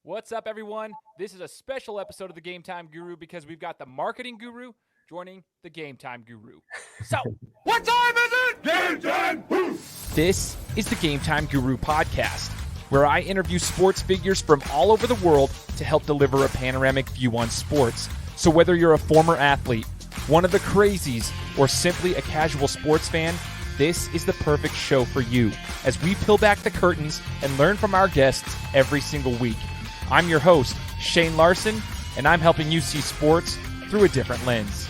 What's up, everyone? This is a special episode of the Game Time Guru because we've got the marketing guru joining the Game Time Guru. So, What time is it? Game time! this is the Game Time Guru podcast, where I interview sports figures from all over the world to help deliver a panoramic view on sports. So whether you're a former athlete, one of the crazies, or simply a casual sports fan, this is the perfect show for you as we peel back the curtains and learn from our guests every single week. I'm your host, Shane Larson, and I'm helping you see sports through a different lens.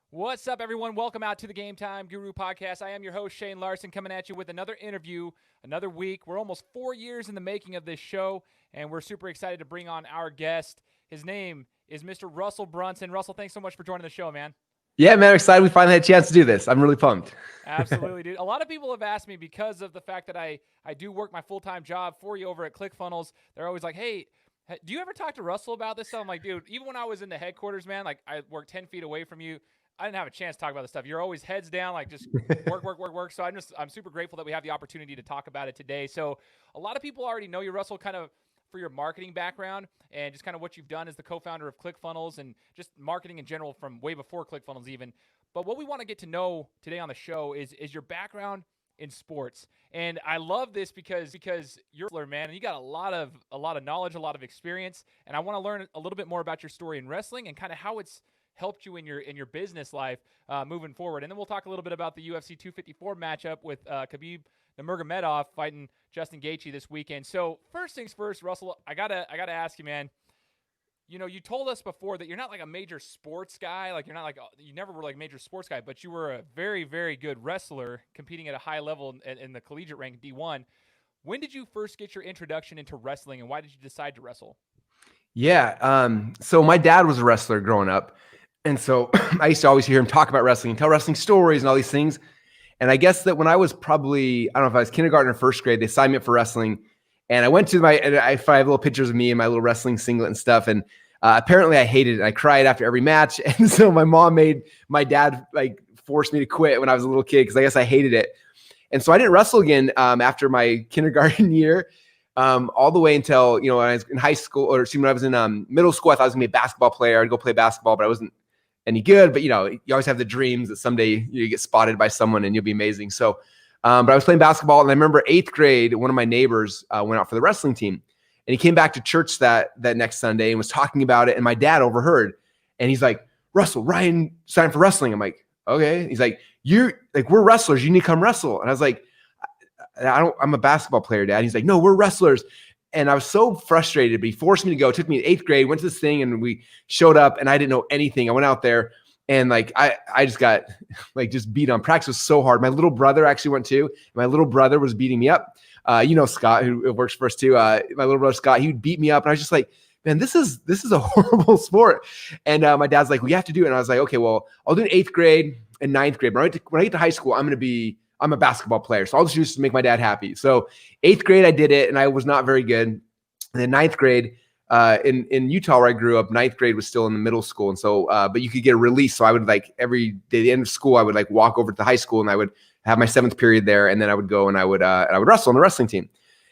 What's up, everyone? Welcome out to the Game Time Guru podcast. I am your host, Shane Larson, coming at you with another interview, another week. We're almost 4 years in the making of this show, and we're super excited to bring on our guest. His name is Mr. Russell Brunson. Russell, thanks so much for joining the show, man. Yeah, man, I'm excited we finally had a chance to do this. I'm really pumped. Absolutely, dude. A lot of people have asked me because of the fact that I do work my full-time job for you over at ClickFunnels. They're always like, hey, do you ever talk to Russell about this stuff? I'm like, dude, even when I was in the headquarters, man, like I work 10 feet away from you, I didn't have a chance to talk about this stuff. You're always heads down, like just work. So I'm super grateful that we have the opportunity to talk about it today. So a lot of people already know you, Russell, kind of for your marketing background and just kind of what you've done as the co-founder of ClickFunnels and just marketing in general from way before ClickFunnels even. But what we want to get to know today on the show is your background in sports. And I love this because you're a man and you got a lot of knowledge, a lot of experience. And I want to learn a little bit more about your story in wrestling and kind of how it's helped you in your business life moving forward. And then we'll talk a little bit about the UFC 254 matchup with Khabib Nurmagomedov fighting Justin Gaethje this weekend. So first things first, Russell, I gotta ask you, man. You know, you told us before that you're not like a major sports guy. Like you never were like a major sports guy, but you were a very, very good wrestler competing at a high level in the collegiate rank D1. When did you first get your introduction into wrestling, and why did you decide to wrestle? Yeah, so my dad was a wrestler growing up. And so I used to always hear him talk about wrestling and tell wrestling stories and all these things. And I guess that when I was probably, I don't know if I was kindergarten or first grade, they signed me up for wrestling. And I went to and I have little pictures of me in my little wrestling singlet and stuff. And apparently I hated it. I cried after every match. And so my mom made my dad like force me to quit when I was a little kid because I guess I hated it. And so I didn't wrestle again after my kindergarten year. All the way until, when I was in high school, or when I was in middle school, I thought I was gonna be a basketball player. I'd go play basketball, but I wasn't any good. But, you always have the dreams that someday you get spotted by someone and you'll be amazing. So, but I was playing basketball, and I remember 8th grade, one of my neighbors went out for the wrestling team, and he came back to church that next Sunday and was talking about it. And my dad overheard, and he's like, Russell, Ryan signed for wrestling. I'm like, okay. He's like, we're wrestlers. You need to come wrestle. And I was like, I'm a basketball player, Dad. He's like, no, we're wrestlers. And I was so frustrated, but he forced me to go. It took me in 8th grade, went to this thing, and we showed up, and I didn't know anything. I went out there, and like I just got like just beat on. Practice was so hard. My little brother actually went too. My little brother was beating me up. Scott, who works for us too. My little brother Scott, he would beat me up, and I was just like, man, this is a horrible sport. And my dad's like, we have to do it. And I was like, okay, well, I'll do it in 8th grade and 9th grade. But when I get to high school, I'm a basketball player. So I'll just use to make my dad happy. So 8th grade, I did it, and I was not very good. And then 9th grade, in Utah where I grew up, 9th grade was still in the middle school. And so, but you could get a release. So I would every day, the end of school, I would walk over to the high school, and I would have my 7th period there. And then I would go and I would wrestle on the wrestling team.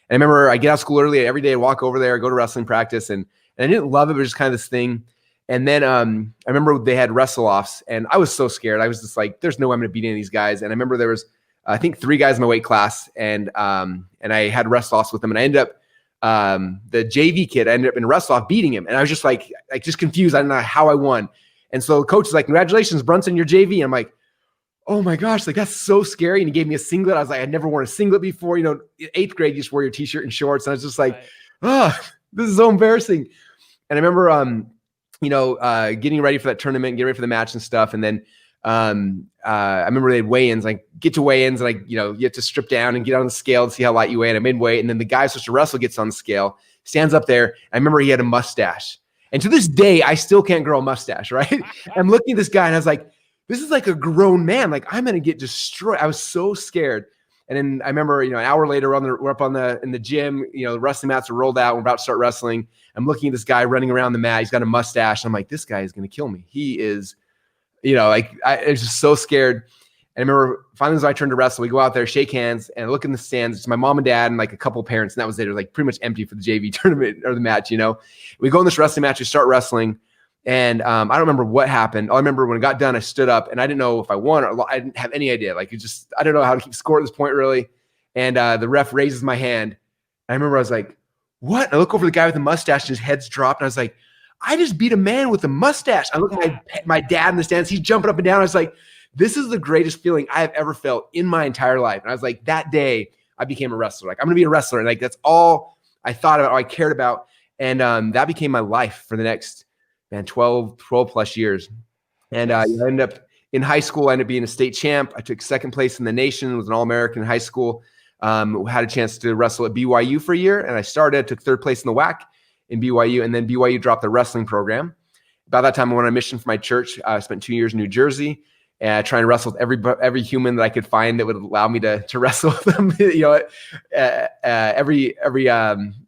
And I remember I get out of school early, and every day I'd walk over there, go to wrestling practice. And I didn't love it. It was just kind of this thing. And then I remember they had wrestle-offs, and I was so scared. I was just like, there's no way I'm going to beat any of these guys. And I remember there was, I think 3 guys in my weight class, and I had wrestle-offs with them, and I ended up the JV kid. I ended up in a wrestle-off beating him, and I was just like just confused. I don't know how I won. And so the coach is like, "Congratulations, Brunson, you're JV." And I'm like, "Oh my gosh, that's so scary." And he gave me a singlet. I was like, I'd never worn a singlet before. 8th grade, you just wear your t-shirt and shorts, and I was just like, this is so embarrassing. And I remember getting ready for that tournament, getting ready for the match and stuff, and then. I remember they had weigh-ins, get to weigh-ins, and you have to strip down and get on the scale to see how light you weigh. And I made weight, and then the guy who's supposed to wrestle gets on the scale, stands up there. I remember he had a mustache, and to this day, I still can't grow a mustache. Right? I'm looking at this guy, and I was like, "This is like a grown man. I'm gonna get destroyed." I was so scared. And then I remember, an hour later, we're up in the gym. The wrestling mats are rolled out. We're about to start wrestling. I'm looking at this guy running around the mat. He's got a mustache. I'm like, this guy is gonna kill me. He is Like I was just so scared. And I remember finally as I turned to wrestle, we go out there, shake hands, and I look in the stands. It's my mom and dad and like a couple of parents, and that was it. It was like pretty much empty for the JV tournament or the match. We go in this wrestling match, we start wrestling, and I don't remember what happened. All I remember when it got done, I stood up, and I didn't know if I won or I didn't have any idea. Like I don't know how to keep score at this point really. And the ref raises my hand. I remember I was like, "What?" And I look over the guy with the mustache, and his head's dropped, and I was like, "I just beat a man with a mustache." I look at my dad in the stands. He's jumping up and down. I was like, this is the greatest feeling I have ever felt in my entire life. And I was like, that day I became a wrestler. Like, I'm going to be a wrestler. And like, that's all I thought about, all I cared about. And that became my life for the next, 12 plus years. And I ended up in high school. I ended up being a state champ. I took second place in the nation, was an All-American in high school. Had a chance to wrestle at BYU for a year. And I took third place in the WAC in BYU. And then BYU dropped the wrestling program. About that time, I went on a mission for my church. I spent 2 years in New Jersey. Trying to wrestle with every human that I could find that would allow me to wrestle with them. Every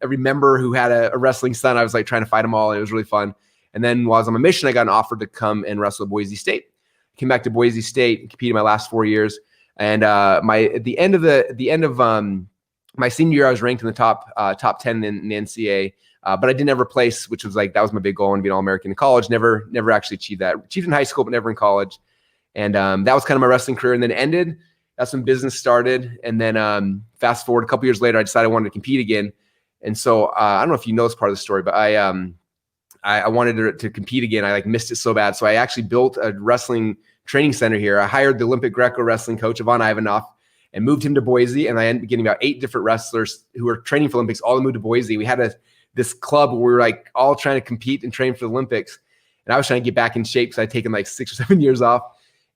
member who had a wrestling son, I was like trying to fight them all, and it was really fun. And then while I was on my mission, I got an offer to come and wrestle at Boise State. Came back to Boise State, competed my last 4 years, and at the end of my senior year, I was ranked in the top 10 in the NCAA. But I didn't ever place, which was like that was my big goal, and be an All-American in college. Never actually achieved that. Achieved in high school, but never in college. And that was kind of my wrestling career. And then it ended. That's when business started. And then fast forward a couple years later, I decided I wanted to compete again. And so I don't know if you know this part of the story, but I wanted to compete again. I missed it so bad. So I actually built a wrestling training center here. I hired the Olympic Greco wrestling coach, Ivan Ivanov, and moved him to Boise. And I ended up getting about 8 different wrestlers who were training for Olympics, all moved to Boise. We had this club where we were all trying to compete and train for the Olympics. And I was trying to get back in shape. So I'd taken 6 or 7 years off.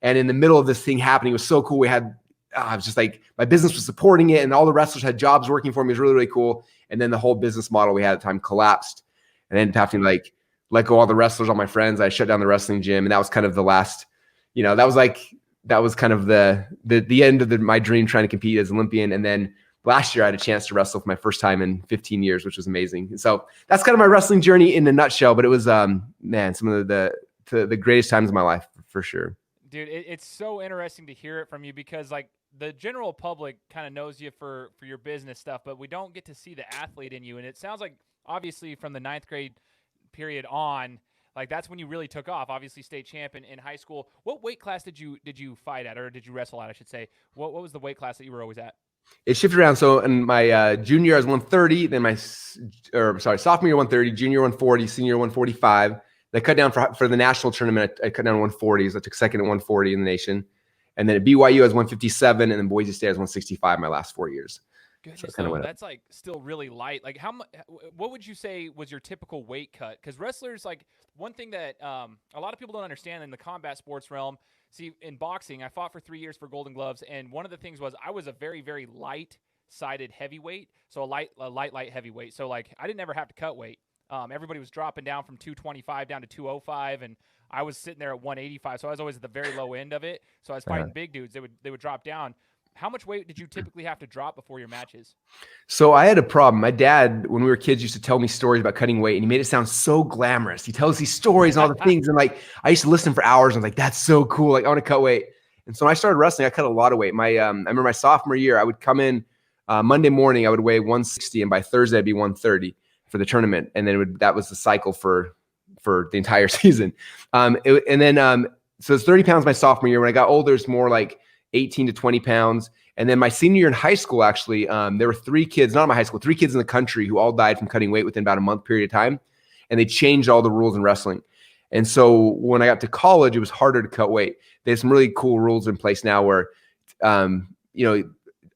And in the middle of this thing happening, it was so cool. I was just my business was supporting it, and all the wrestlers had jobs working for me. It was really, really cool. And then the whole business model we had at the time collapsed, and I ended up having to let go of all the wrestlers, all my friends. I shut down the wrestling gym, and that was kind of the last, that was kind of the end of my dream trying to compete as Olympian. And then last year I had a chance to wrestle for my first time in 15 years, which was amazing. And so that's kind of my wrestling journey in a nutshell, but it was, some of the greatest times of my life for sure. Dude, it's so interesting to hear it from you because the general public kind of knows you for your business stuff, but we don't get to see the athlete in you. And it sounds like obviously from the 9th grade period on, that's when you really took off. Obviously state champ in high school. What weight class did you fight at, or did you wrestle at, I should say? What was the weight class that you were always at? It shifted around. So in my junior year I was 130, then sophomore year 130, junior 140, senior 145. They cut down for the national tournament. I cut down to 140s. I took second at 140 in the nation. And then at BYU, I was 157. And then Boise State, I was 165 my last 4 years. Goodness, so that's still really light. What would you say was your typical weight cut? Because wrestlers, one thing that a lot of people don't understand in the combat sports realm. See, in boxing, I fought for 3 years for Golden Gloves. And one of the things was I was a very, very light-sided heavyweight. So a light heavyweight. So I didn't ever have to cut weight. Everybody was dropping down from 225 down to 205, and I was sitting there at 185. So I was always at the very low end of it. So I was fighting big dudes. They would drop down. How much weight did you typically have to drop before your matches? So I had a problem. My dad, when we were kids, used to tell me stories about cutting weight, and he made it sound so glamorous. He tells these stories and all the things, and I used to listen for hours. And I was like, that's so cool. I want to cut weight. And so when I started wrestling, I cut a lot of weight. I remember my sophomore year, I would come in Monday morning, I would weigh 160, and by Thursday I'd be 130. For the tournament. And then that was the cycle for the entire season. So it's 30 pounds my sophomore year. When I got older, it's more 18 to 20 pounds. And then my senior year in high school, actually, there were 3 kids, not in my high school, 3 kids in the country who all died from cutting weight within about a month period of time. And they changed all the rules in wrestling. And so when I got to college, it was harder to cut weight. There's some really cool rules in place now where,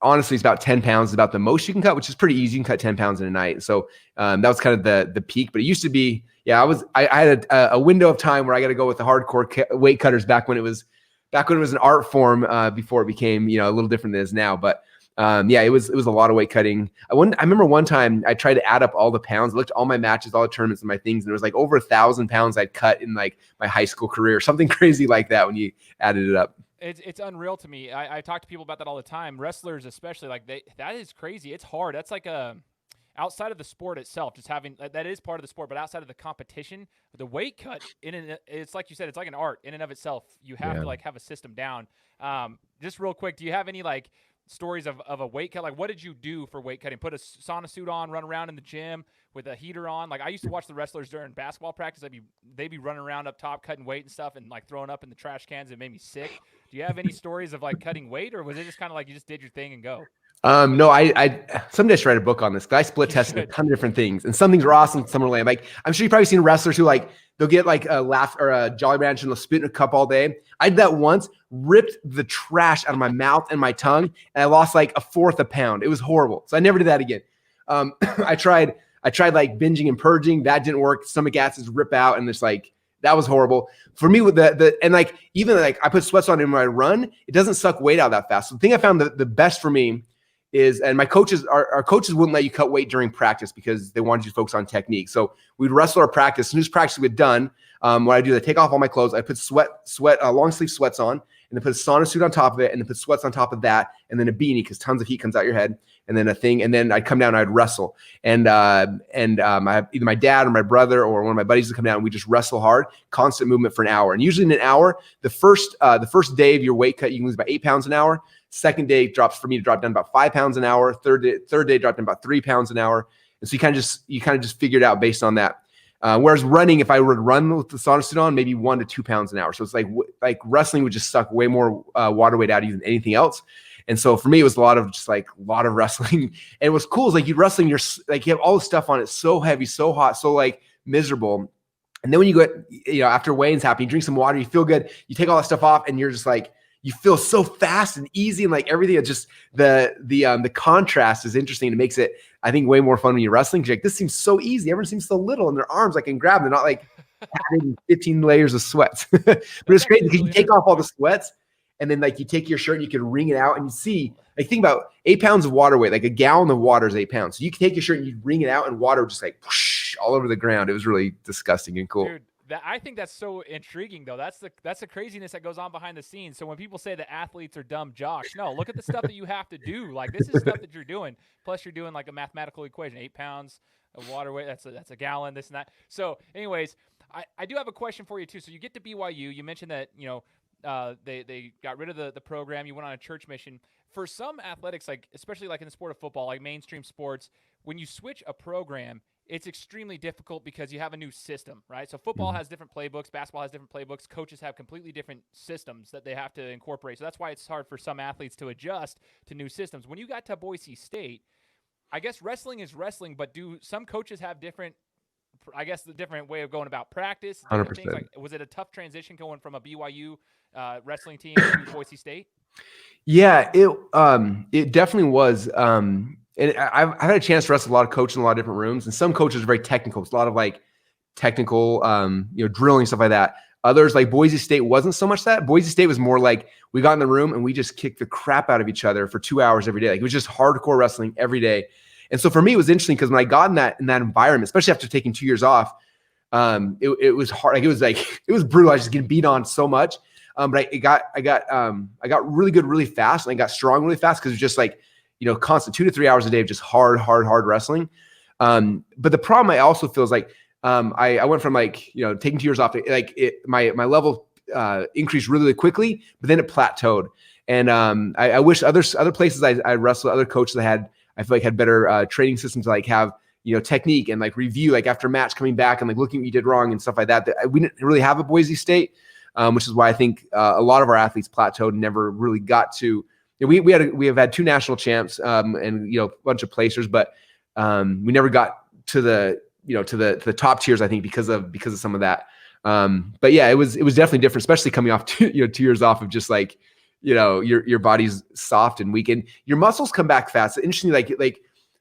honestly, it's about 10 pounds is about the most you can cut, which is pretty easy. You can cut 10 pounds in a night. So that was kind of the peak. But it used to be, I had a window of time where I got to go with the hardcore weight cutters back when it was an art form before it became a little different than it is now. But it was a lot of weight cutting. I remember one time I tried to add up all the pounds. I looked at all my matches, all the tournaments and my things, and it was over 1,000 pounds I'd cut in my high school career, something crazy like that when you added it up. It's unreal to me. I talk to people about that all the time. Wrestlers, especially, that is crazy. It's hard. That's outside of the sport itself, just having that is part of the sport, but outside of the competition, the weight cut it's like you said, it's like an art in and of itself. You have to like have a system down. Just real quick, do you have any like stories of a weight cut? Like, what did you do for weight cutting? Put a sauna suit on, run around in the gym with a heater on? Like, I used to watch the wrestlers during basketball practice. They'd be running around up top, cutting weight and stuff, and like throwing up in the trash cans. It made me sick. Do you have any stories of like cutting weight, or was it just kind of like you just did your thing and go? No, I someday I should write a book on this, because I split tested a ton of different things, and some things are awesome, some are lame. Like, I'm sure you've probably seen wrestlers who like they'll get like a laugh or a Jolly Rancher and they'll spit in a cup all day. I did that once, ripped the trash out of my mouth and my tongue, and I lost like a fourth a pound. It was horrible, so I never did that again. I tried like binging and purging. That didn't work. Stomach acids rip out, and it's like that was horrible for me. With the and like even like I put sweats on in when I run, it doesn't suck weight out that fast. So the thing I found the best for me is, and my coaches, our coaches wouldn't let you cut weight during practice because they wanted you to focus on technique. So we'd wrestle our practice. As soon as practice was done, what I do is I take off all my clothes. I put long sleeve sweats on, and then put a sauna suit on top of it, and then put sweats on top of that, and then a beanie because tons of heat comes out your head, and then a thing, and then I'd come down and I'd wrestle. And either my dad or my brother or one of my buddies would come down, and we just wrestle hard, constant movement for an hour. And usually in an hour, the first day of your weight cut, you can lose about 8 pounds an hour. Second day drops for me to drop down about 5 pounds an hour. Third day dropped down about 3 pounds an hour. And so you kind of just figure it out based on that. Whereas running, if I were to run with the sauna suit on, maybe 1 to 2 pounds an hour. So it's like wrestling would just suck way more water weight out of you than anything else. And so for me, it was a lot of wrestling. And what's cool is like you wrestling, you're like, you have all the stuff on it, so heavy, so hot, so like miserable. And then when you go, after weigh-ins happen, you drink some water, you feel good, you take all that stuff off, and you're just like, you feel so fast and easy, and like everything. It's just the contrast is interesting. It makes it, I think, way more fun when you're wrestling. Like, this seems so easy. Everyone seems so little, and their arms I can grab. They're not like having 15 layers of sweats. But it's great because you take off all the sweats, and then like you take your shirt and you can wring it out, and you see, like, think about 8 pounds of water weight. Like a gallon of water is 8 pounds. So you can take your shirt and you wring it out, and water would just like whoosh, all over the ground. It was really disgusting and cool. Dude, I think that's so intriguing, though. That's the craziness that goes on behind the scenes. So when people say that athletes are dumb jocks, no, look at the stuff that you have to do. Like, this is stuff that you're doing. Plus, you're doing like a mathematical equation: 8 pounds of water weight. That's a gallon. This and that. So, anyways, I do have a question for you too. So you get to BYU. You mentioned that they got rid of the program. You went on a church mission. For some athletics, like especially like in the sport of football, like mainstream sports, when you switch a program, it's extremely difficult because you have a new system, right? So football has different playbooks, basketball has different playbooks, coaches have completely different systems that they have to incorporate. So that's why it's hard for some athletes to adjust to new systems. When you got to Boise State, I guess wrestling is wrestling, but do some coaches have different way of going about practice? 100%. Things? Like, was it a tough transition going from a BYU wrestling team to Boise State? Yeah, it definitely was. And I've had a chance to wrestle a lot of coaches in a lot of different rooms, and some coaches are very technical. It's a lot of like technical, drilling, stuff like that. Others, like Boise State, wasn't so much that. Boise State was more like we got in the room and we just kicked the crap out of each other for 2 hours every day. Like, it was just hardcore wrestling every day. And so for me, it was interesting because when I got in that environment, especially after taking 2 years off, it was hard. Like, it was brutal. I was just getting beat on so much. But I got really good really fast, and I got strong really fast because it was just like, constant 2 to 3 hours a day of just hard wrestling. But the problem I also feel is like, I went from like, taking 2 years off, my level increased really quickly, but then it plateaued. And I wish other places I wrestled, other coaches I feel like had better training systems to like have, technique and like review, like after match coming back and like looking what you did wrong and stuff like that. We didn't really have at Boise State, which is why I think a lot of our athletes plateaued and never really got to. We have had 2 national champs and a bunch of placers, but we never got to the top tiers, I think, because of some of that. But yeah, it was definitely different, especially coming off 2 years off of just like, your body's soft and weak, and your muscles come back fast. Interestingly,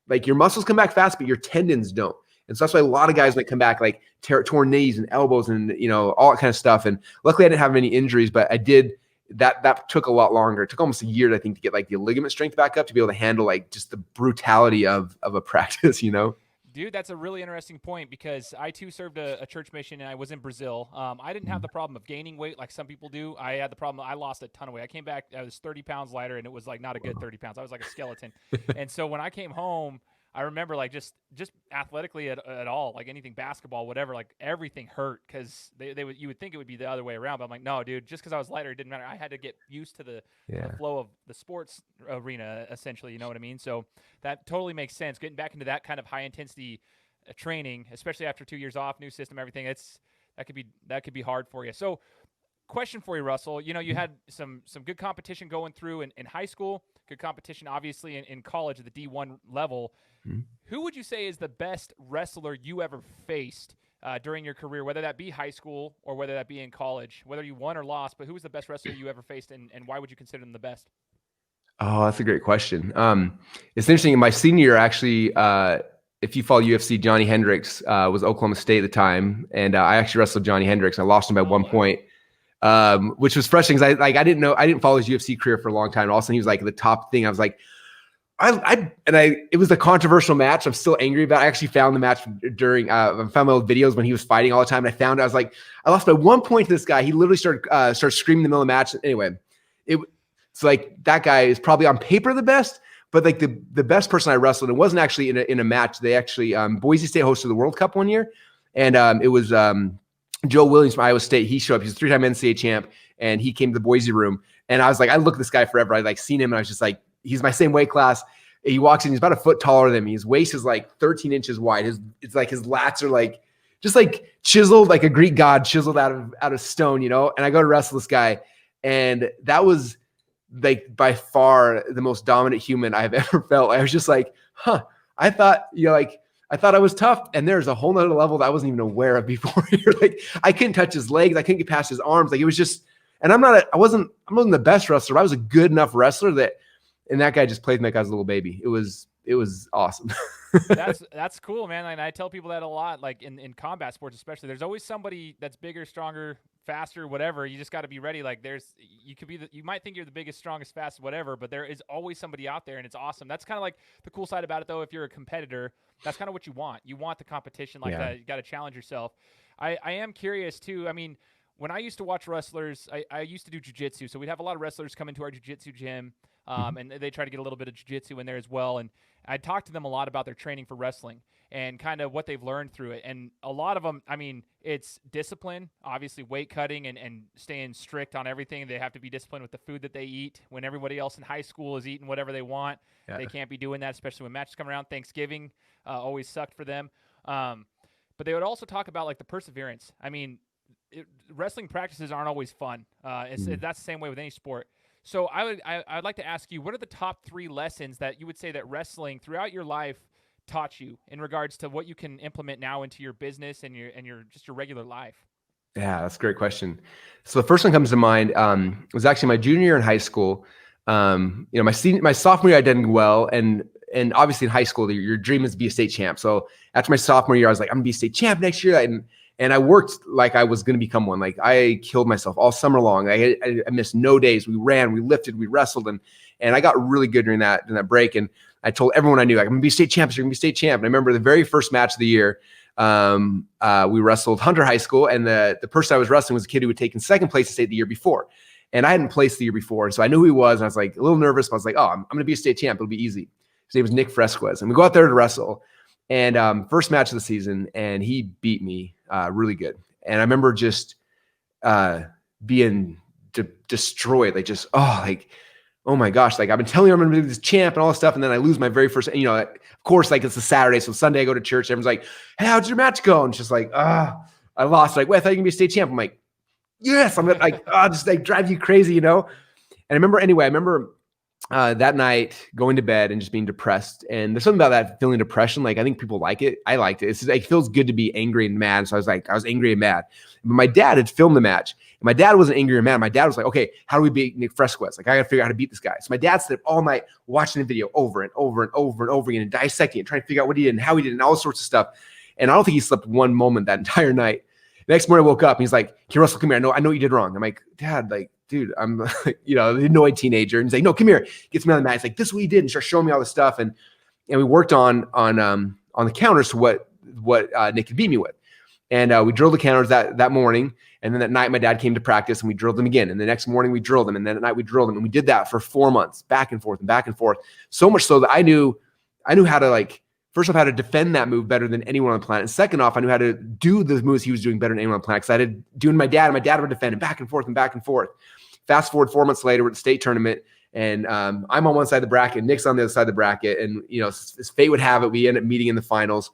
like your muscles come back fast, but your tendons don't. And so that's why a lot of guys might come back like torn knees and elbows and all that kind of stuff. And luckily I didn't have any injuries, but I did. That took a lot longer. It took almost a year, I think, to get like the ligament strength back up to be able to handle like just the brutality of a practice, Dude, that's a really interesting point because I too served a church mission and I was in Brazil. I didn't have the problem of gaining weight like some people do. I had the problem, I lost a ton of weight. I came back, I was 30 pounds lighter, and it was like not a good 30 pounds. I was like a skeleton. And so when I came home, I remember like just athletically at all, like anything basketball, whatever, like everything hurt because you would think it would be the other way around, but I'm like, no, dude, just because I was lighter, it didn't matter. I had to get used to the flow of the sports arena, essentially. You know what I mean? So that totally makes sense. Getting back into that kind of high intensity training, especially after 2 years off, new system, everything, that could be hard for you. So question for you, Russell. You know, you had some good competition going through in high school, good competition obviously in college at the D1 level. Mm-hmm. Who would you say is the best wrestler you ever faced during your career, whether that be high school or whether that be in college, whether you won or lost, but who was the best wrestler you ever faced, and why would you consider them the best? Oh, that's a great question. It's interesting. In my senior year, actually, if you follow UFC, Johnny Hendricks was Oklahoma State at the time, and I actually wrestled Johnny Hendricks. I lost him by 1 point. Which was frustrating because I didn't follow his UFC career for a long time. And all of a sudden he was like the top thing. I was like, it was a controversial match. I'm still angry about it. I actually found the match during, I found my old videos when he was fighting all the time. And I was like, I lost by 1 point to this guy. He literally started screaming in the middle of the match. Anyway, it's like that guy is probably on paper the best, but like the best person I wrestled, it wasn't actually in a match. They actually, Boise State hosted the World Cup one year. And it was, Joe Williams from Iowa State. He showed up. He's a 3-time NCAA champ, and he came to the Boise room. And I was like, I looked at this guy forever. I like seen him, and I was just like, he's my same weight class. He walks in. He's about a foot taller than me. His waist is like 13 inches wide. It's like his lats are like just like chiseled, like a Greek god chiseled out of stone, you know. And I go to wrestle this guy, and that was like by far the most dominant human I've ever felt. I was just like, huh. I thought, I thought I was tough, and there's a whole nother level that I wasn't even aware of before. Like I couldn't touch his legs, I couldn't get past his arms. Like it was just, and I wasn't the best wrestler. But I was a good enough wrestler and that guy just played me like I was a little baby. It was awesome. That's cool, man. And I tell people that a lot, like in combat sports especially. There's always somebody that's bigger, stronger, faster, whatever. You just got to be ready. Like you might think you're the biggest, strongest, fastest, whatever, but there is always somebody out there, and it's awesome. That's kind of like the cool side about it, though. If you're a competitor, that's kind of what you want. You want the competition like that. You got to challenge yourself. I am curious too. I mean, when I used to watch wrestlers, I used to do jiu-jitsu. So we'd have a lot of wrestlers come into our jiu-jitsu gym, and they try to get a little bit of jiu-jitsu in there as well. And I talked to them a lot about their training for wrestling and kind of what they've learned through it. And a lot of them, I mean, it's discipline, obviously weight cutting and staying strict on everything. They have to be disciplined with the food that they eat. When everybody else in high school is eating whatever they want, they can't be doing that, especially when matches come around. Thanksgiving always sucked for them. But they would also talk about like the perseverance. I mean, wrestling practices aren't always fun. That's the same way with any sport. So I'd like to ask you, what are the top 3 lessons that you would say that wrestling throughout your life taught you in regards to what you can implement now into your business and your regular life? Yeah, that's a great question. So the first one comes to mind was actually my junior year in high school. My sophomore year I did well, and obviously in high school your dream is to be a state champ. So after my sophomore year, I was like, I'm gonna be a state champ next year, and I worked like I was gonna become one. Like I killed myself all summer long. I missed no days. We ran, we lifted, we wrestled, and I got really good during that break. And I told everyone I knew, like, I'm gonna be state champ. You're gonna be state champ. And I remember the very first match of the year. We wrestled Hunter High School, and the person I was wrestling was a kid who had taken second place in state the year before. And I hadn't placed the year before. And so I knew who he was. And I was like a little nervous, but I was like, oh, I'm going to be a state champ. It'll be easy. His name was Nick Fresquez. And we go out there to wrestle. And first match of the season, and he beat me really good. And I remember just being destroyed. Like just, oh my gosh. Like I've been telling you I'm going to be this champ and all this stuff. And then I lose my very first, of course, like it's a Saturday. So Sunday I go to church. Everyone's like, hey, how'd your match go? And it's just like, I lost. Like, wait, I thought you were going to be a state champ. I'm like, yes, I'm gonna just like drive you crazy, And I remember that night going to bed and just being depressed. And there's something about that feeling depression. Like I think people like it. I liked it. It feels good to be angry and mad. So I was angry and mad. But my dad had filmed the match. And my dad wasn't angry or mad. My dad was like, okay, how do we beat Nick Fresquez? Like I got to figure out how to beat this guy. So my dad stayed up all night watching the video over and over and over and over again and dissecting it, trying to figure out what he did and how he did and all sorts of stuff. And I don't think he slept one moment that entire night. Next morning I woke up and he's like, "Okay, Russell, come here. I know you did wrong." I'm like, "Dad, like, dude, I'm like, the annoyed teenager." And he's like, "No, come here." Gets me on the mat. He's like, "This is what you did," and starts showing me all this stuff. And we worked on the counters to what Nick could beat me with. And we drilled the counters that morning. And then that night my dad came to practice and we drilled them again. And the next morning we drilled them. And then at night we drilled them. And we did that for 4 months, back and forth and back and forth. So much so that I knew how to, like, first off, how to defend that move better than anyone on the planet. And second off, I knew how to do the moves he was doing better than anyone on the planet. Because I had doing my dad, and my dad would defend it back and forth and back and forth. Fast forward 4 months later, we're at the state tournament, and I'm on one side of the bracket, Nick's on the other side of the bracket. And, you know, as fate would have it, we end up meeting in the finals.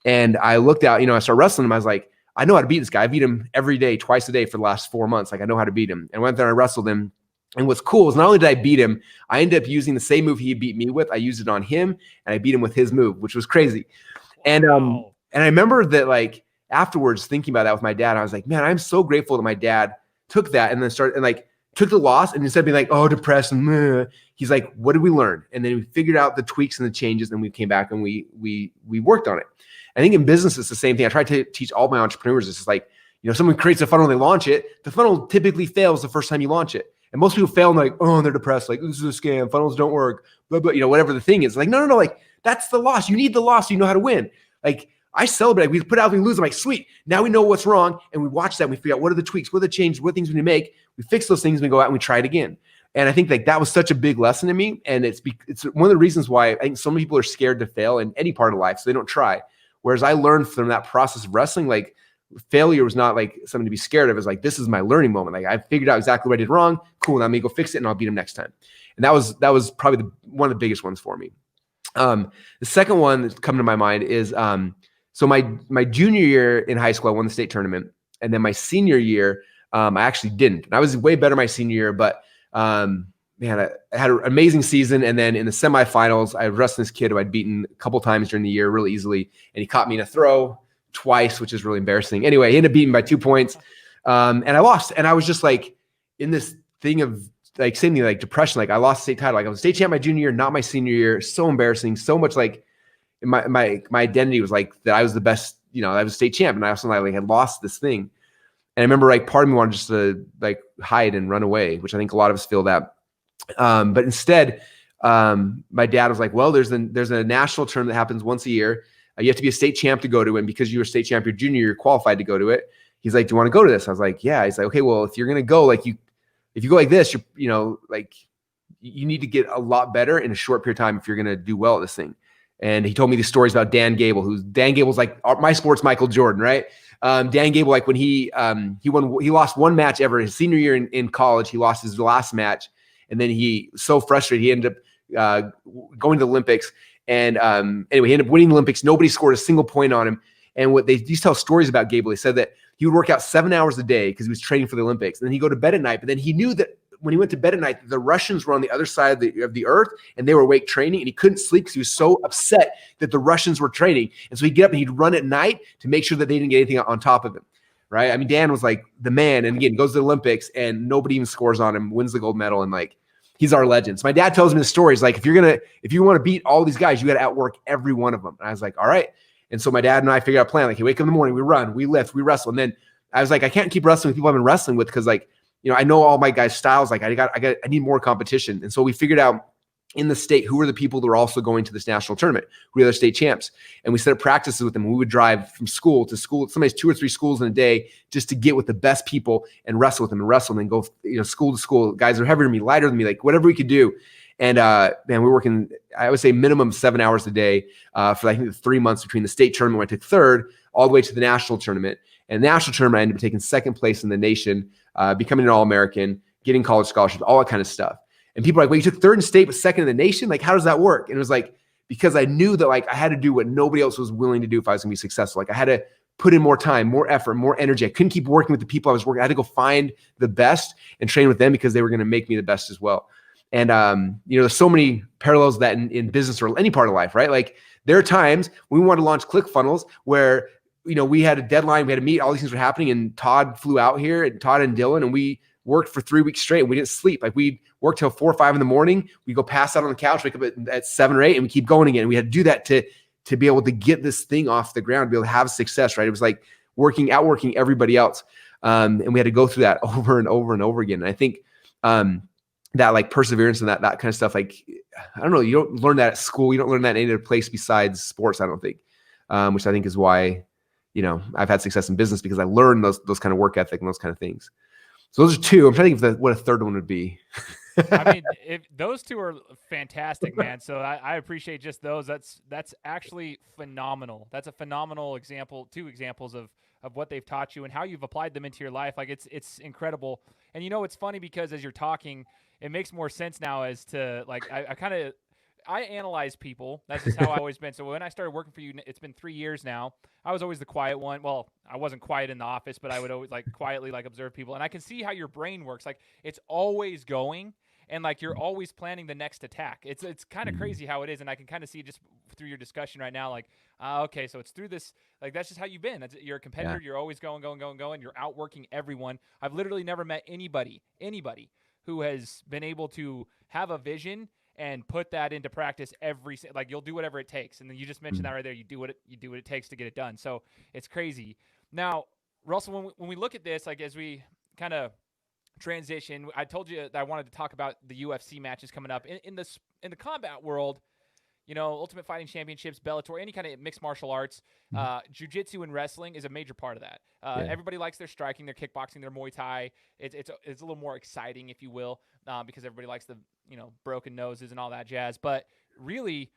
And I looked out, you know, I started wrestling him. I was like, I know how to beat this guy. I beat him every day, twice a day for the last 4 months. Like, I know how to beat him. And went there and I wrestled him. And what's cool is not only did I beat him, I ended up using the same move he beat me with. I used it on him, and I beat him with his move, which was crazy. And I remember that, like, afterwards thinking about that with my dad, I was like, man, I'm so grateful that my dad took that and then took the loss, and instead of being like, oh, depressed, and meh, he's like, what did we learn? And then we figured out the tweaks and the changes, and we came back and we worked on it. I think in business, it's the same thing. I try to teach all my entrepreneurs. It's just like, you know, someone creates a funnel and they launch it. The funnel typically fails the first time you launch it. And most people fail and like, oh, they're depressed. Like, this is a scam. Funnels don't work. Blah, blah, you know, whatever the thing is. Like, no. Like, that's the loss. You need the loss so you know how to win. Like, I celebrate. We put out, we lose. I'm like, sweet. Now we know what's wrong. And we watch that. And we figure out what are the tweaks, what are the changes, what things we need to make. We fix those things. And we go out and we try it again. And I think like that was such a big lesson to me. And it's one of the reasons why I think so many people are scared to fail in any part of life. So they don't try. Whereas I learned from that process of wrestling, like, failure was not like something to be scared of. It's like, this is my learning moment. Like, I figured out exactly what I did wrong. Cool. Now I'm gonna go fix it and I'll beat him next time. And that was probably one of the biggest ones for me. The second one that's come to my mind is, so my junior year in high school, I won the state tournament. And then my senior year, I actually didn't. And I was way better my senior year, but, man, I had an amazing season. And then in the semifinals, I wrestled this kid who I'd beaten a couple times during the year really easily. And he caught me in a throw twice, which is really embarrassing. Anyway, he ended up beating by 2 points. And I lost. And I was just like in this thing of like, same thing, like depression. Like, I lost the state title. Like, I was state champ my junior year, not my senior year. So embarrassing. So much like my identity was like that I was the best, you know, I was state champ. And I also like had lost this thing. And I remember like part of me wanted just to like hide and run away, which I think a lot of us feel that. But instead, my dad was like, well, there's a national tournament that happens once a year. You have to be a state champ to go to it. And because you were state champ your junior year, you're qualified to go to it. He's like, do you want to go to this? I was like, yeah. He's like, okay, well, if you're going to go, like if you go like this, like you need to get a lot better in a short period of time if you're going to do well at this thing. And he told me these stories about Gable, Dan Gable's like my sports Michael Jordan, right? Dan Gable, like when he lost one match ever his senior year in college. He lost his last match. And then he was so frustrated, he ended up going to the Olympics. And anyway, he ended up winning the Olympics. Nobody scored a single point on him. And what they used to tell stories about Gable, they said that he would work out 7 hours a day because he was training for the Olympics. And then he'd go to bed at night. But then he knew that when he went to bed at night, the Russians were on the other side of the earth and they were awake training. And he couldn't sleep because he was so upset that the Russians were training. And so he'd get up and he'd run at night to make sure that they didn't get anything on top of him. Right. I mean, Dan was like the man. And again, goes to the Olympics and nobody even scores on him, wins the gold medal. And like, he's our legend. So my dad tells me the stories like, if you want to beat all these guys, you got to outwork every one of them. And I was like, all right. And so my dad and I figured out a plan. Like, hey, wake up in the morning, we run, we lift, we wrestle. And then I was like, I can't keep wrestling with people I've been wrestling with because, like, you know, I know all my guys' styles. Like, I need more competition. And so we figured out in the state who are the people that are also going to this national tournament, who are the state champs. And we set up practices with them. We would drive from school to school, sometimes 2 or 3 schools in a day, just to get with the best people and wrestle with them and wrestle and then go, you know, school to school. Guys are heavier than me, lighter than me, like whatever we could do. And man, we're working, I would say minimum 7 hours a day for I think the 3 months between the state tournament when I took third all the way to the national tournament. And the national tournament, I ended up taking second place in the nation, becoming an All-American, getting college scholarships, all that kind of stuff. And people are like, well, you took third in state, but second in the nation? Like, how does that work? And it was like, because I knew that like I had to do what nobody else was willing to do if I was gonna be successful. Like I had to put in more time, more effort, more energy. I couldn't keep working with the people I was working. I had to go find the best and train with them because they were going to make me the best as well. And, you know, there's so many parallels that in business or any part of life, right? Like there are times when we want to launch ClickFunnels where, you know, we had a deadline, we had to meet, all these things were happening, and Todd flew out here, and Todd and Dylan, and we worked for 3 weeks straight. We didn't sleep. Like we worked till 4 or 5 in the morning. We go pass out on the couch, wake up at 7 or 8, and we keep going again. We had to do that to be able to get this thing off the ground, to be able to have success, right? It was like outworking everybody else. And we had to go through that over and over and over again. And I think that like perseverance and that kind of stuff, like, I don't know, you don't learn that at school. You don't learn that in any other place besides sports, I don't think, which I think is why, you know, I've had success in business, because I learned those kind of work ethic and those kind of things. So those are two. I'm trying to think of what a third one would be. I mean, those two are fantastic, man. So I appreciate just those. That's actually phenomenal. That's a phenomenal example, two examples of what they've taught you and how you've applied them into your life. Like it's incredible. And it's funny because as you're talking, it makes more sense now as to like I analyze people. That's just how I've always been. So when I started working for you, it's been 3 years now. I was always the quiet one. Well, I wasn't quiet in the office, but I would always quietly observe people. And I can see how your brain works. Like it's always going. And you're always planning the next attack. It's kind of crazy how it is, and I can kind of see just through your discussion right now. Okay, so it's through this. That's just how you've been. You're a competitor. Yeah. You're always going. You're outworking everyone. I've literally never met anybody who has been able to have a vision and put that into practice you'll do whatever it takes. And then you just mentioned that right there. You do what it takes to get it done. So it's crazy. Now, Russell, when we look at this, as we kind of transition, I told you that I wanted to talk about the UFC matches coming up in the combat world. Ultimate Fighting Championships, Bellator, any kind of mixed martial arts, jiu-jitsu and wrestling is a major part of that. Everybody likes their striking, their kickboxing, their Muay Thai. It's a little more exciting, if you will, because everybody likes the broken noses and all that jazz. But really,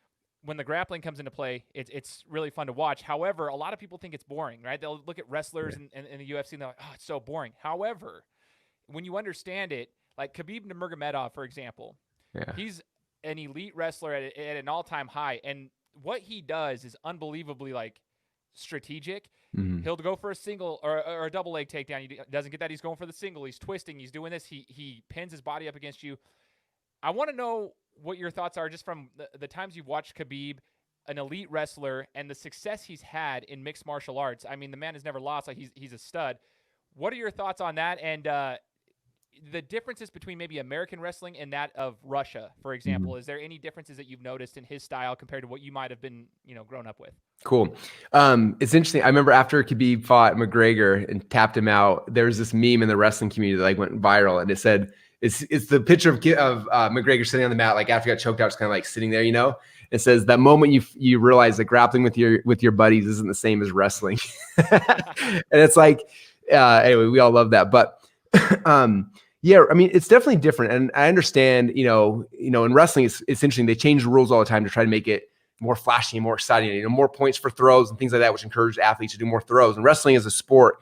when the grappling comes into play, it's really fun to watch. However, a lot of people think it's boring, right? They'll look at wrestlers in the UFC and they're like, oh, it's so boring. However, when you understand it, like Khabib Nurmagomedov, for example, he's an elite wrestler at an all-time high, and what he does is unbelievably strategic. Mm-hmm. He'll go for a single or a double leg takedown. He doesn't get that. He's going for the single. He's twisting. He's doing this. He pins his body up against you. I want to know what your thoughts are just from the times you've watched Khabib, an elite wrestler, and the success he's had in mixed martial arts. I mean, the man has never lost. He's a stud. What are your thoughts on that? And the differences between maybe American wrestling and that of Russia, for example. Is there any differences that you've noticed in his style compared to what you might have been, grown up with? Cool. It's interesting. I remember after Khabib fought McGregor and tapped him out, there was this meme in the wrestling community that went viral, and it said, it's the picture of McGregor sitting on the mat, after he got choked out, just kind of sitting there, It says that moment you realize that grappling with your buddies isn't the same as wrestling. And it's anyway, we all love that. But yeah, I mean, it's definitely different. And I understand, in wrestling, it's interesting. They change the rules all the time to try to make it more flashy and more exciting, more points for throws and things like that, which encourage athletes to do more throws. And wrestling as a sport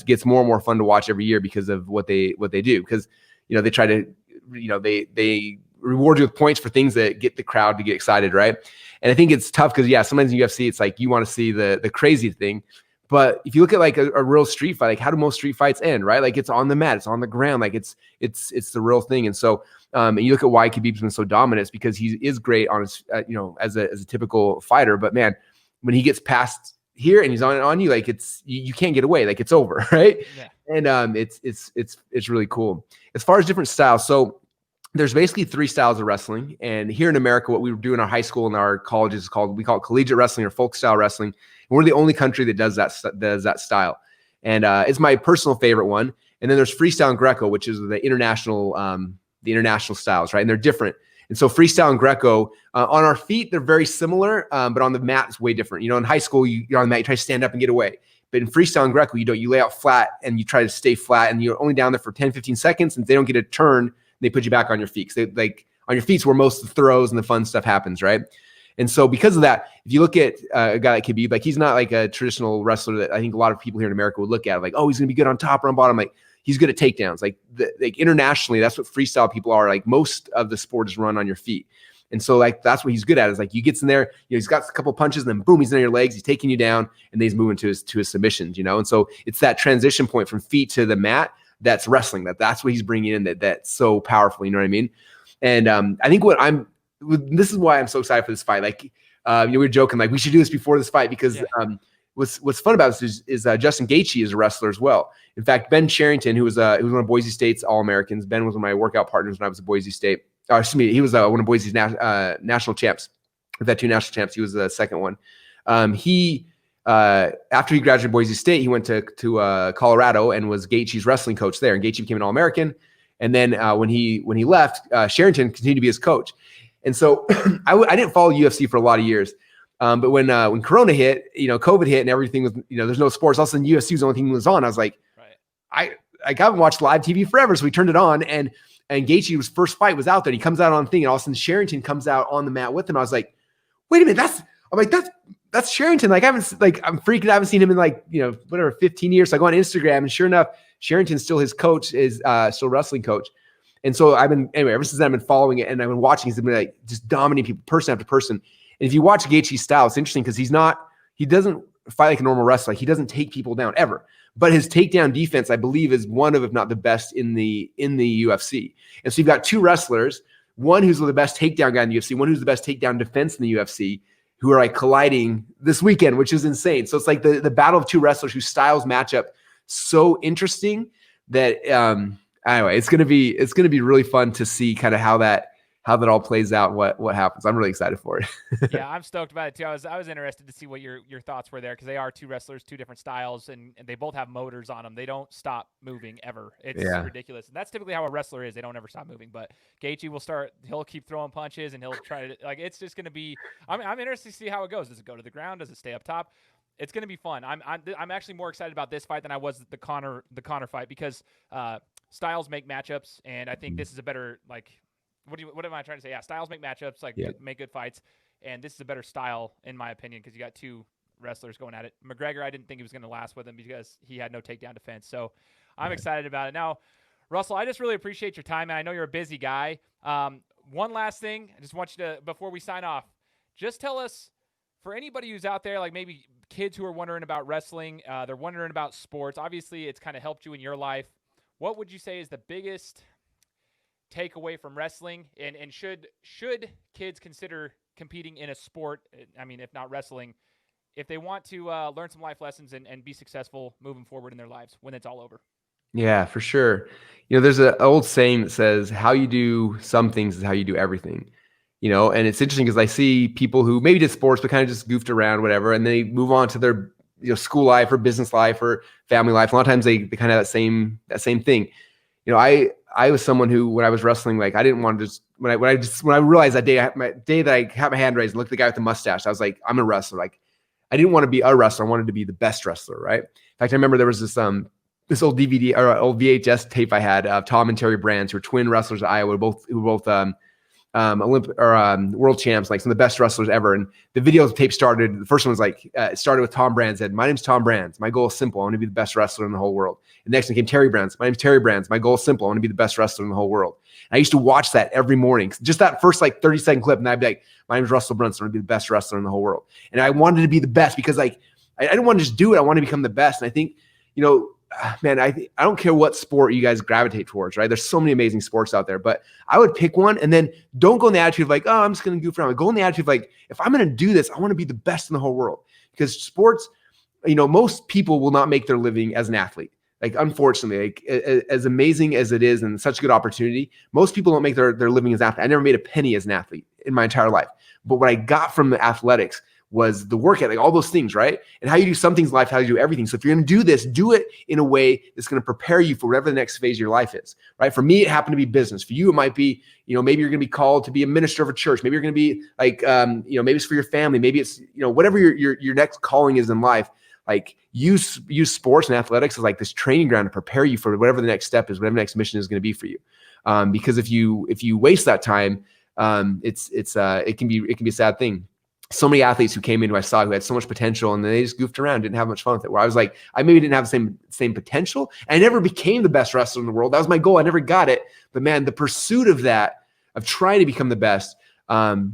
gets more and more fun to watch every year because of what they do. Because, they try to, they reward you with points for things that get the crowd to get excited, right? And I think it's tough because, sometimes in UFC, it's you want to see the crazy thing. But if you look at a real street fight, how do most street fights end, right? It's on the mat, it's on the ground, it's the real thing. And so, and you look at why Khabib's been so dominant, it's because he is great on his, as a typical fighter. But man, when he gets past here and he's on you, you can't get away, it's over, right? Yeah. And it's really cool. As far as different styles, so there's basically 3 styles of wrestling. And here in America, what we do in our high school and our colleges we call it collegiate wrestling or folk style wrestling. And we're the only country that does that style. And it's my personal favorite one. And then there's freestyle and Greco, which is the international styles, right? And they're different. And so freestyle and Greco, on our feet, they're very similar, but on the mat, it's way different. In high school, you're on the mat, you try to stand up and get away. But in freestyle and Greco, you lay out flat and you try to stay flat, and you're only down there for 10, 15 seconds. And if they don't get a turn, they put you back on your feet. So on your feet is where most of the throws and the fun stuff happens, right? And so because of that, if you look at a guy like Khabib, he's not a traditional wrestler that I think a lot of people here in America would look at, oh, he's going to be good on top or on bottom. He's good at takedowns. Internationally, that's what freestyle people are. Most of the sport is run on your feet. And so that's what he's good at is he gets in there, he's got a couple punches and then boom, he's in your legs, he's taking you down, and then he's moving to his submissions, And so it's that transition point from feet to the mat that's wrestling. That's what he's bringing in that's so powerful. You know what I mean? And I think this is why I'm so excited for this fight. We were joking, we should do this before this fight because what's fun about this is Justin Gaethje is a wrestler as well. In fact, Ben Sherrington, who was one of Boise State's All-Americans. Ben was one of my workout partners when I was at Boise State. He was one of Boise's national champs. We've had 2 national champs. He was the second one. After he graduated Boise State, he went to Colorado and was Gaethje's wrestling coach there. And Gaethje became an All-American. And then when he left, Sherrington continued to be his coach. And so I didn't follow UFC for a lot of years. But when Corona hit, COVID hit and everything was, there's no sports. All of a sudden UFC was the only thing that was on. I was like, I haven't watched live TV forever. So we turned it on and And Gaethje's first fight was out there. And he comes out on the thing, and all of a sudden Sherrington comes out on the mat with him. I was like, wait a minute, that's Sherrington. Like I'm freaking. I haven't seen him in like, 15 years. So I go on Instagram, and sure enough, Sherrington's still his coach, is still wrestling coach. And so ever since then, I've been following it, and I've been watching. He's been like just dominating people, person after person. And if you watch Gaethje's style, it's interesting because he doesn't fight like a normal wrestler. Like, he doesn't take people down ever. But his takedown defense, I believe, is one of, if not the best in the UFC. And so you've got two wrestlers, one who's the best takedown guy in the UFC, one who's the best takedown defense in the UFC, who are like colliding this weekend, which is insane. So it's like the battle of two wrestlers whose styles match up so interesting that anyway, it's gonna be really fun to see kind of how that all plays out, what happens. I'm really excited for it. Yeah, I'm stoked about it too. I was interested to see what your thoughts were there, because they are two wrestlers, two different styles, and they both have motors on them. They don't stop moving ever. It's ridiculous. And that's typically how a wrestler is. They don't ever stop moving. But Gaethje he'll keep throwing punches, and he'll try to, like, it's just going to be, I'm interested to see how it goes. Does it go to the ground? Does it stay up top? It's going to be fun. I'm actually more excited about this fight than I was the Conor fight, because styles make matchups, and I think this is a better, like, what am I trying to say? Yeah, styles make matchups, make good fights, and this is a better style in my opinion, because you got two wrestlers going at it. McGregor, I didn't think he was going to last with him because he had no takedown defense. So I'm excited about it. Now, Russell, I just really appreciate your time, and I know you're a busy guy. One last thing, I just want you to, before we sign off, just tell us, for anybody who's out there, like maybe kids who are wondering about wrestling, they're wondering about sports. Obviously, it's kind of helped you in your life. What would you say is the biggest takeaway from wrestling, and should kids consider competing in a sport, I mean, if not wrestling, if they want to learn some life lessons and be successful moving forward in their lives when it's all over? Yeah, for sure. There's an old saying that says, how you do some things is how you do everything. And it's interesting because I see people who maybe did sports but kind of just goofed around, whatever, and they move on to their school life or business life or family life. A lot of times they kind of have that same thing. I was someone who, when I was wrestling, like, I didn't want to just, when I realized that day that I had my hand raised and looked at the guy with the mustache, I was like, I'm a wrestler. Like, I didn't want to be a wrestler. I wanted to be the best wrestler. Right. In fact, I remember there was this old DVD or old VHS tape I had of Tom and Terry Brands, who were twin wrestlers at Iowa, who were both world champs, like some of the best wrestlers ever. And the video tape started, the first one was like, it started with Tom Brands said, "My name's Tom Brands. My goal is simple. I want to be the best wrestler in the whole world." And the next one came Terry Brands. "My name's Terry Brands. My goal is simple. I want to be the best wrestler in the whole world." And I used to watch that every morning, just that first like 30-second clip. And I'd be like, "My name's Russell Brunson. I want to be the best wrestler in the whole world." And I wanted to be the best because, like, I didn't want to just do it. I want to become the best. And I think, man, I don't care what sport you guys gravitate towards, right? There's so many amazing sports out there, but I would pick one, and then don't go in the attitude of like, oh, I'm just going to goof around. Go in the attitude of like, if I'm going to do this, I want to be the best in the whole world. Because sports, most people will not make their living as an athlete. Like, unfortunately, like, as amazing as it is and such a good opportunity, most people don't make their living as an athlete. I never made a penny as an athlete in my entire life. But what I got from the athletics was the work ethic, all those things, right? And how you do some things in life, how you do everything. So if you're going to do this, do it in a way that's going to prepare you for whatever the next phase of your life is, right? For me, it happened to be business. For you, it might be, maybe you're going to be called to be a minister of a church. Maybe you're going to be like, maybe it's for your family. Maybe it's, whatever your next calling is in life. Like, use sports and athletics as like this training ground to prepare you for whatever the next step is, whatever the next mission is going to be for you. Because if you waste that time, it can be a sad thing. So many athletes who came in who I saw who had so much potential, and then they just goofed around, didn't have much fun with it. Where I was like, I maybe didn't have the same potential. And I never became the best wrestler in the world. That was my goal. I never got it. But man, the pursuit of that, of trying to become the best,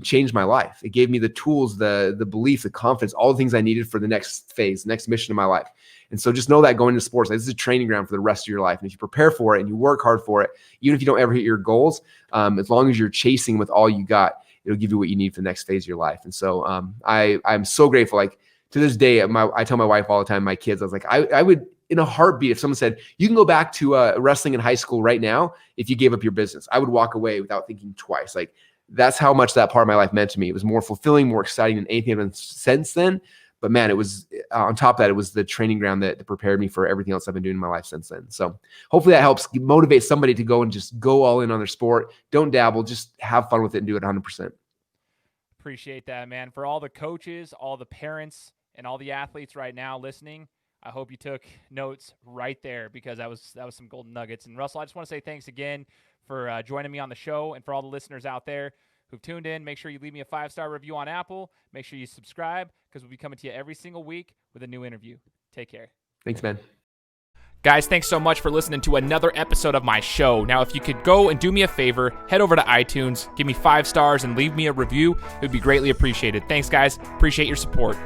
changed my life. It gave me the tools, the belief, the confidence, all the things I needed for the next phase, the next mission of my life. And so just know that going into sports, like, this is a training ground for the rest of your life. And if you prepare for it and you work hard for it, even if you don't ever hit your goals, as long as you're chasing with all you got, it'll give you what you need for the next phase of your life. And so I'm so grateful. Like, to this day, I tell my wife all the time, my kids, I was like, I would, in a heartbeat, if someone said, you can go back to wrestling in high school right now if you gave up your business, I would walk away without thinking twice. Like, that's how much that part of my life meant to me. It was more fulfilling, more exciting than anything I've done since then. But man, it was on top of that, it was the training ground that prepared me for everything else I've been doing in my life since then. So hopefully that helps motivate somebody to go and just go all in on their sport. Don't dabble, just have fun with it and do it 100%. Appreciate that, man. For all the coaches, all the parents, and all the athletes right now listening, I hope you took notes right there, because that was some golden nuggets. And Russell, I just want to say thanks again for joining me on the show, and for all the listeners out there who've tuned in. Make sure you leave me a 5-star review on Apple. Make sure you subscribe, because we'll be coming to you every single week with a new interview. Take care. Thanks, man. Guys, thanks so much for listening to another episode of my show. Now, if you could go and do me a favor, head over to iTunes, give me 5 stars, and leave me a review. It would be greatly appreciated. Thanks, guys. Appreciate your support.